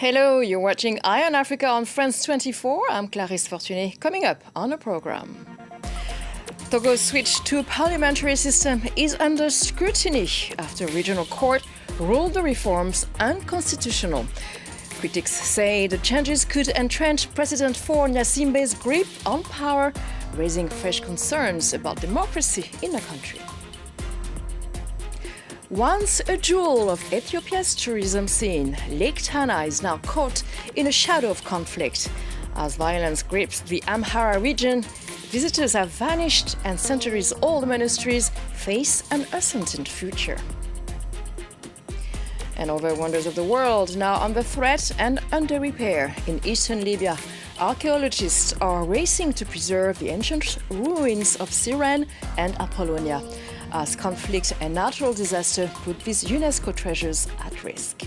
Hello, you're watching Eye on Africa on France 24. I'm Clarisse Fortuné. Coming up on the program. Togo's switch to a parliamentary system is under scrutiny after regional court ruled the reforms unconstitutional. Critics say the changes could entrench President Faure Gnassingbé's grip on power, raising fresh concerns about democracy in the country. Once a jewel of Ethiopia's tourism scene, Lake Tana is now caught in a shadow of conflict. As violence grips the Amhara region, visitors have vanished and centuries-old monasteries face an uncertain future. And other wonders of the world now under threat and under repair. In eastern Libya, archaeologists are racing to preserve the ancient ruins of Cyrene and Apollonia, as conflict and natural disaster put these UNESCO treasures at risk.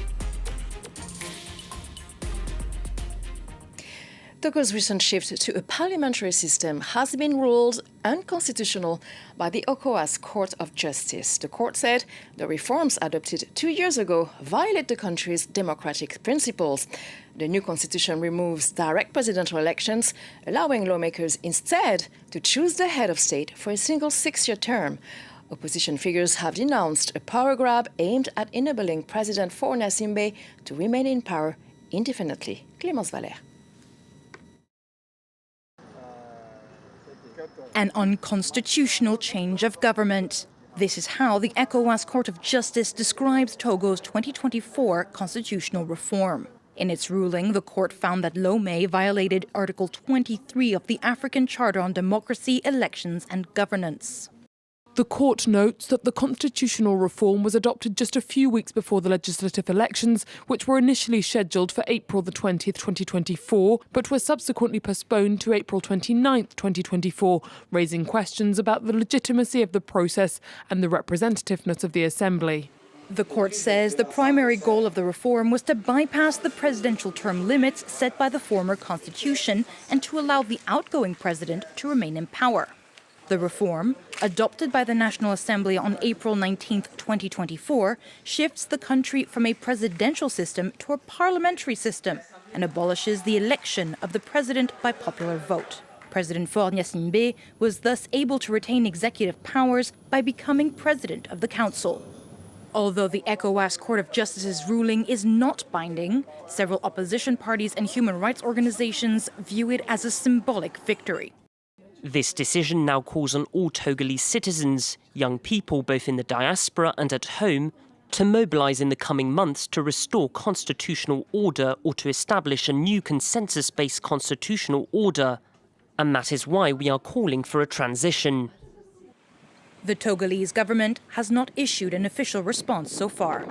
Togo's recent shift to a parliamentary system has been ruled unconstitutional by the ECOWAS Court of Justice. The court said the reforms adopted 2 years ago violate the country's democratic principles. The new constitution removes direct presidential elections, allowing lawmakers instead to choose the head of state for a single 6-year term. Opposition figures have denounced a power grab aimed at enabling President Faure Gnassingbé to remain in power indefinitely. Clémence Valère. An unconstitutional change of government. This is how the ECOWAS Court of Justice describes Togo's 2024 constitutional reform. In its ruling, the court found that Lomé violated Article 23 of the African Charter on Democracy, Elections and Governance. The court notes that the constitutional reform was adopted just a few weeks before the legislative elections, which were initially scheduled for April the 20th, 2024, but were subsequently postponed to April 29th, 2024, raising questions about the legitimacy of the process and the representativeness of the assembly. The court says the primary goal of the reform was to bypass the presidential term limits set by the former constitution and to allow the outgoing president to remain in power. The reform, adopted by the National Assembly on April 19, 2024, shifts the country from a presidential system to a parliamentary system and abolishes the election of the president by popular vote. President Faure Gnassingbé was thus able to retain executive powers by becoming president of the council. Although the ECOWAS Court of Justice's ruling is not binding, several opposition parties and human rights organizations view it as a symbolic victory. This decision now calls on all Togolese citizens, young people both in the diaspora and at home, to mobilise in the coming months to restore constitutional order or to establish a new consensus-based constitutional order. And that is why we are calling for a transition. The Togolese government has not issued an official response so far.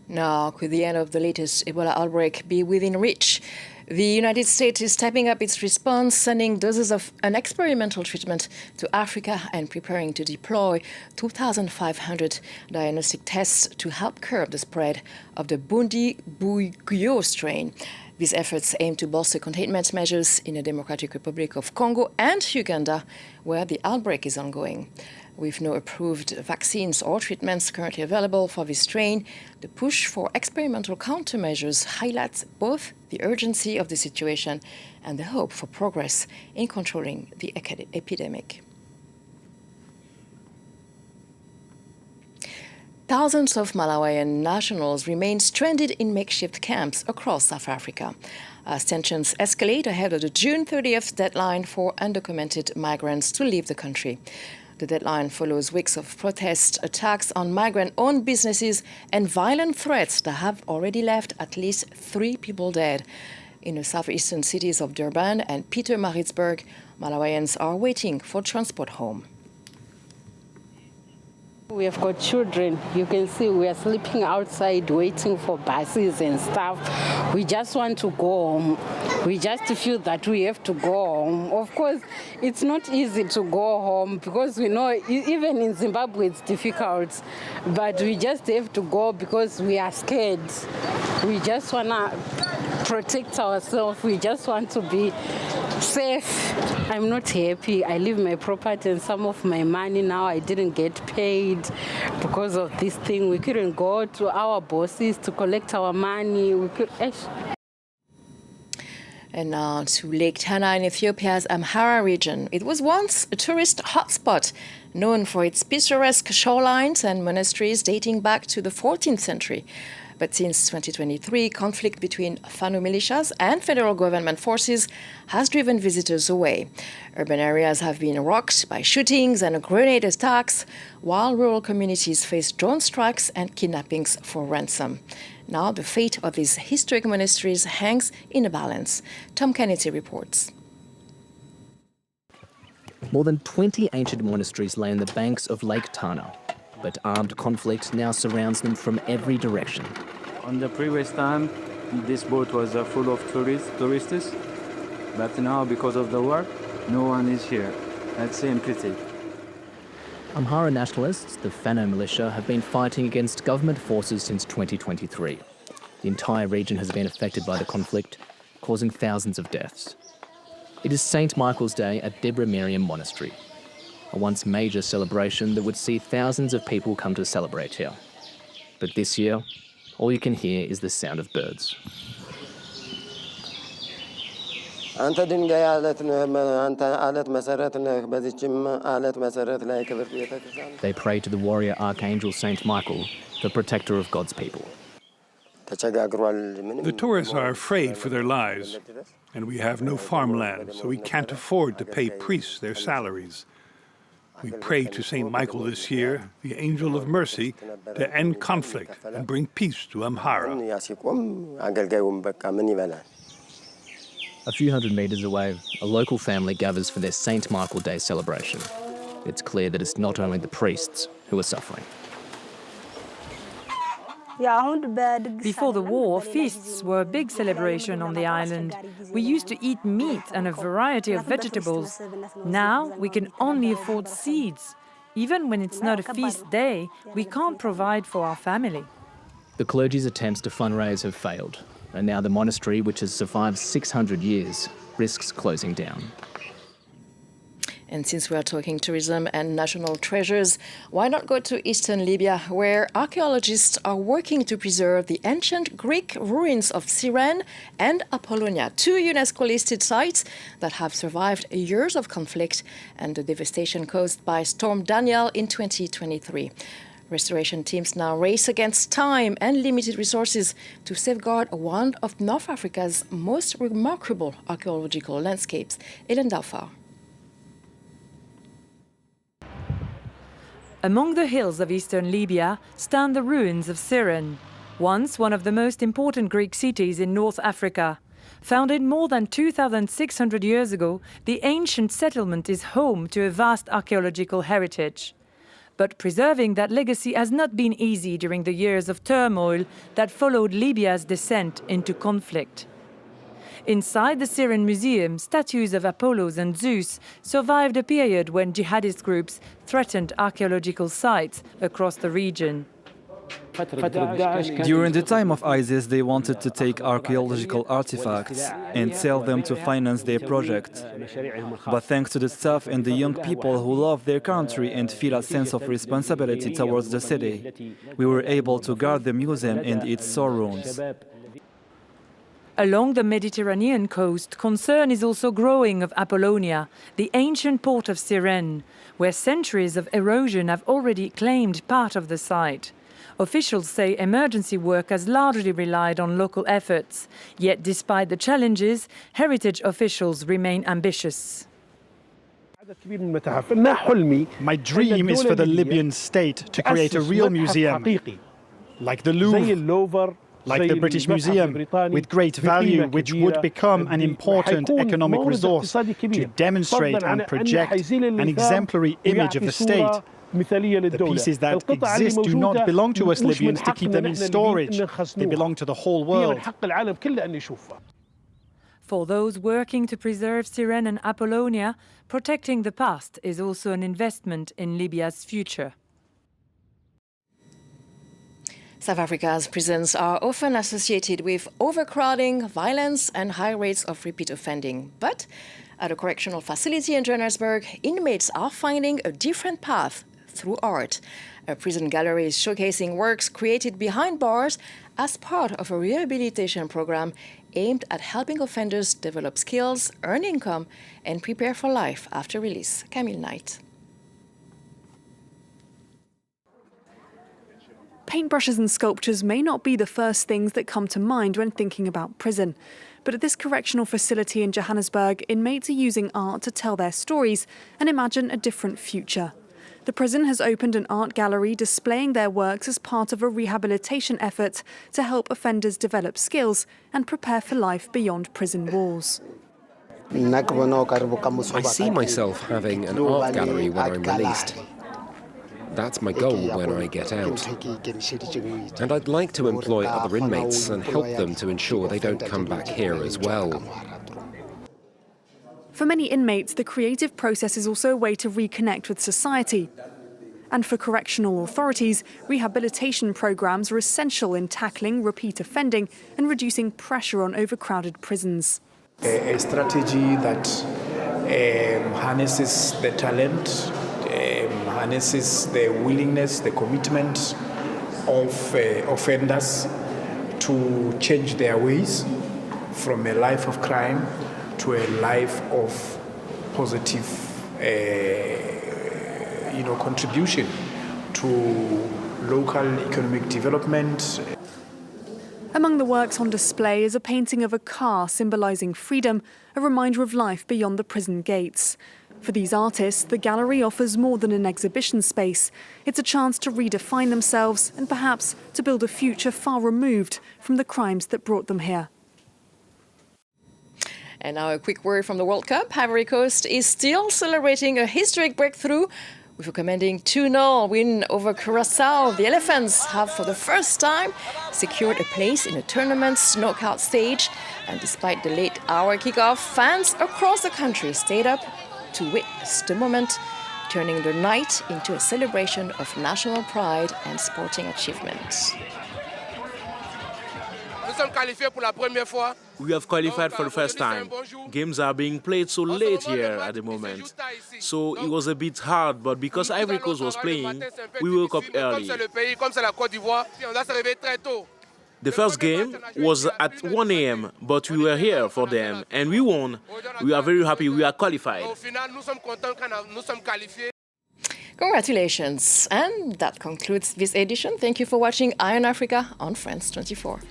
Now, could the end of the latest Ebola outbreak be within reach? The United States is stepping up its response, sending doses of an experimental treatment to Africa and preparing to deploy 2,500 diagnostic tests to help curb the spread of the Bundibugyo strain. These efforts aim to bolster containment measures in the Democratic Republic of Congo and Uganda, where the outbreak is ongoing. With no approved vaccines or treatments currently available for this strain, the push for experimental countermeasures highlights both the urgency of the situation and the hope for progress in controlling the epidemic. Thousands of Malawian nationals remain stranded in makeshift camps across South Africa as tensions escalate ahead of the June 30th deadline for undocumented migrants to leave the country. The deadline follows weeks of protests, attacks on migrant-owned businesses, and violent threats that have already left at least 3 people dead. In the southeastern cities of Durban and Pietermaritzburg, Malawians are waiting for transport home. We have got children. You can see we are sleeping outside waiting for buses and stuff. We just want to go home. We just feel that we have to go home. Of course, it's not easy to go home because we know even in Zimbabwe it's difficult. But we just have to go because we are scared. We just want to protect ourselves. We just want to be safe. I'm not happy. I leave my property and some of my money now. I didn't get paid because of this thing. We couldn't go to our bosses to collect our money. And now to Lake Tana in Ethiopia's Amhara region. It was once a tourist hotspot, known for its picturesque shorelines and monasteries dating back to the 14th century. But since 2023, conflict between Fano militias and federal government forces has driven visitors away. Urban areas have been rocked by shootings and grenade attacks, while rural communities face drone strikes and kidnappings for ransom. Now the fate of these historic monasteries hangs in a balance. Tom Kennedy reports. More than 20 ancient monasteries lay on the banks of Lake Tana, but armed conflict now surrounds them from every direction. On the previous time, this boat was full of tourists, but now because of the war, no one is here. That's empty. Amhara nationalists, the Fano militia, have been fighting against government forces since 2023. The entire region has been affected by the conflict, causing thousands of deaths. It is St. Michael's Day at Debre Miriam Monastery, a once major celebration that would see thousands of people come to celebrate here. But this year, all you can hear is the sound of birds. They pray to the warrior archangel St. Michael, the protector of God's people. The tourists are afraid for their lives, and we have no farmland, so we can't afford to pay priests their salaries. We pray to St. Michael this year, the angel of mercy, to end conflict and bring peace to Amhara. A few hundred metres away, a local family gathers for their St. Michael Day celebration. It's clear that it's not only the priests who are suffering. Before the war, feasts were a big celebration on the island. We used to eat meat and a variety of vegetables. Now we can only afford seeds. Even when it's not a feast day, we can't provide for our family. The clergy's attempts to fundraise have failed, and now the monastery, which has survived 600 years, risks closing down. And since we are talking tourism and national treasures, why not go to eastern Libya, where archaeologists are working to preserve the ancient Greek ruins of Cyrene and Apollonia, two UNESCO-listed sites that have survived years of conflict and the devastation caused by Storm Daniel in 2023. Restoration teams now race against time and limited resources to safeguard one of North Africa's most remarkable archaeological landscapes. Ellen Daufar. Among the hills of eastern Libya stand the ruins of Cyrene, once one of the most important Greek cities in North Africa. Founded more than 2,600 years ago, the ancient settlement is home to a vast archaeological heritage. But preserving that legacy has not been easy during the years of turmoil that followed Libya's descent into conflict. Inside the Cyrene Museum, statues of Apollo and Zeus survived a period when jihadist groups threatened archaeological sites across the region. During the time of ISIS, they wanted to take archaeological artifacts and sell them to finance their project. But thanks to the staff and the young people who love their country and feel a sense of responsibility towards the city, we were able to guard the museum and its ruins. Along the Mediterranean coast, concern is also growing of Apollonia, the ancient port of Cyrene, where centuries of erosion have already claimed part of the site. Officials say emergency work has largely relied on local efforts. Yet despite the challenges, heritage officials remain ambitious. My dream is for the Libyan state to create a real museum, like the Louvre, like the British Museum, with great value, which would become an important economic resource to demonstrate and project an exemplary image of the state. The pieces that exist do not belong to us Libyans to keep them in storage. They belong to the whole world. For those working to preserve Cyrene and Apollonia, protecting the past is also an investment in Libya's future. South Africa's prisons are often associated with overcrowding, violence, and high rates of repeat offending. But at a correctional facility in Johannesburg, inmates are finding a different path through art. A prison gallery is showcasing works created behind bars as part of a rehabilitation program aimed at helping offenders develop skills, earn income, and prepare for life after release. Camille Knight. Paintbrushes and sculptures may not be the first things that come to mind when thinking about prison. But at this correctional facility in Johannesburg, inmates are using art to tell their stories and imagine a different future. The prison has opened an art gallery displaying their works as part of a rehabilitation effort to help offenders develop skills and prepare for life beyond prison walls. I see myself having an art gallery when I'm released. That's my goal when I get out. And I'd like to employ other inmates and help them to ensure they don't come back here as well. For many inmates, the creative process is also a way to reconnect with society. And for correctional authorities, rehabilitation programs are essential in tackling repeat offending and reducing pressure on overcrowded prisons. A strategy that harnesses the talent, harnesses the willingness, the commitment of offenders to change their ways from a life of crime to a life of positive contribution to local economic development. Among the works on display is a painting of a car symbolising freedom, a reminder of life beyond the prison gates. For these artists, the gallery offers more than an exhibition space. It's a chance to redefine themselves and perhaps to build a future far removed from the crimes that brought them here. And now a quick word from the World Cup. Ivory Coast is still celebrating a historic breakthrough with a commanding 2-0 win over Curaçao. The Elephants have for the first time secured a place in a tournament's knockout stage. And despite the late hour kickoff, fans across the country stayed up to witness the moment, turning the night into a celebration of national pride and sporting achievements. We have qualified for the first time. Games are being played so late here at the moment. So it was a bit hard, but because Ivory Coast was playing, we woke up early. The first game was at 1 a.m., but we were here for them, and we won. We are very happy we are qualified. Congratulations. And that concludes this edition. Thank you for watching Eye on Africa on France 24.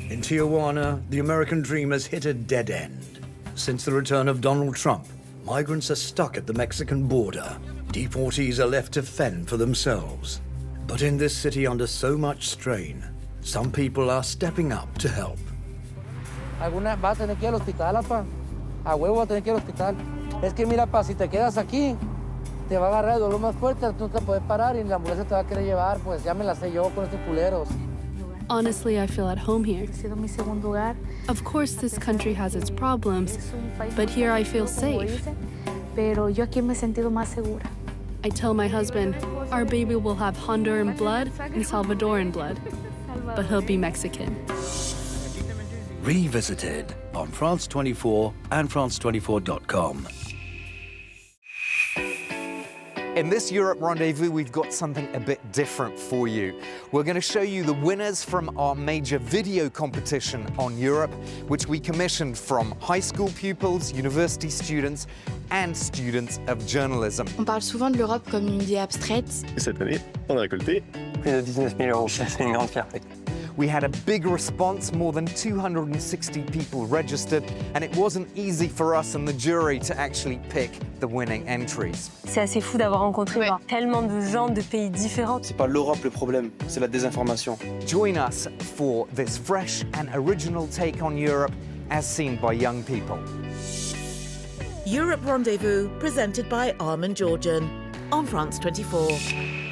In Tijuana, the American dream has hit a dead end. Since the return of Donald Trump, migrants are stuck at the Mexican border. Deportees are left to fend for themselves. But in this city under so much strain, some people are stepping up to help. Alguna va a tener que ir al hospital, apa. A huevo va a tener que ir al hospital. Es que mira, pa, si te quedas aquí, te va a agarrar el dolor más fuerte, tú te puedes parar y la ambulancia te va a querer llevar, pues ya me la sé yo con estos culeros. Honestly, I feel at home here. Of course, this country has its problems, but here I feel safe. I tell my husband, our baby will have Honduran blood and Salvadoran blood, but he'll be Mexican. Revisited on France 24 and France24.com. In this Europe Rendezvous, we've got something a bit different for you. We're going to show you the winners from our major video competition on Europe, which we commissioned from high school pupils, university students, and students of journalism. On parle souvent de l'Europe comme une idée abstraite. Cette année, on a récolté plus de 19 000 €. C'est une grande fierté. We had a big response, more than 260 people registered, and it wasn't easy for us and the jury to actually pick the winning entries. C'est assez fou d'avoir rencontré tellement de gens de pays différents. C'est pas l'Europe le problème, c'est la désinformation. Join us for this fresh and original take on Europe as seen by young people. Europe Rendezvous, presented by Armin Georgian on France 24.